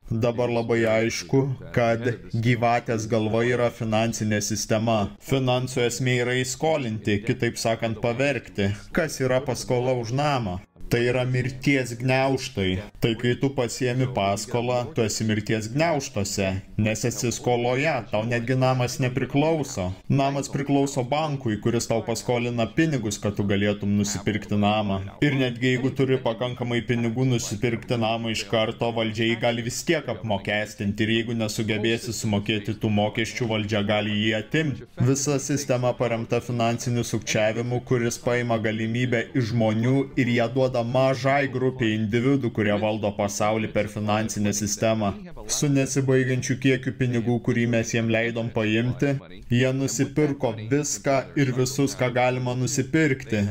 Dabar labai aišku, kad gyvatės galva yra finansinė sistema. Finansų esmė yra įskolinti, kitaip sakant, pavergti. Kas yra paskola už namą? Tai yra mirties gniaužtai. Tai kai tu pasiemi paskolą, tu esi mirties gniaužtuose, nes esi skoloje, tau netgi namas nepriklauso. Namas priklauso bankui, kuris tau paskolina pinigus, kad tu galėtum nusipirkti namą. Ir netgi jeigu turi pakankamai pinigų nusipirkti namą iš karto, valdžiai gali vis tiek apmokestinti ir jeigu nesugebėsi sumokėti tų mokesčių, valdžia gali jį atimti. Visa sistema paremta finansiniu sukčiavimu, kuris paima galimybę iš žmonių ir jie duoda mažai grupiai individų, kurie valdo pasaulį per finansinę sistemą. Su nesibaigiančiu kiekiu pinigų, kurį mes jiem leidom paimti, jie nusipirko viską ir visus, ką galima nusipirkti.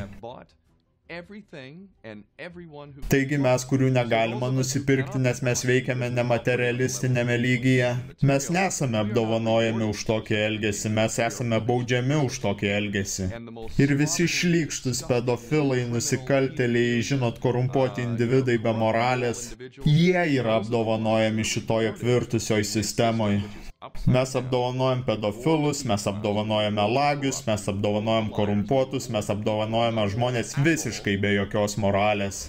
Taigi mes, kurių negalima nusipirkti, nes mes veikiame nematerialistinėme lygyje, mes nesame apdovanojami už tokį elgesį, mes esame baudžiami už tokį elgesį. Ir visi šlykštus pedofilai, nusikaltėliai, žinot, korumpuoti individai be moralės, jie yra apdovanojami šitoj apvirtusioj sistemoje. Mes apdovanojam pedofilus, mes apdovanojame lagius, mes apdovanojam korumpuotus, mes apdovanojame žmonės visiškai be jokios moralės.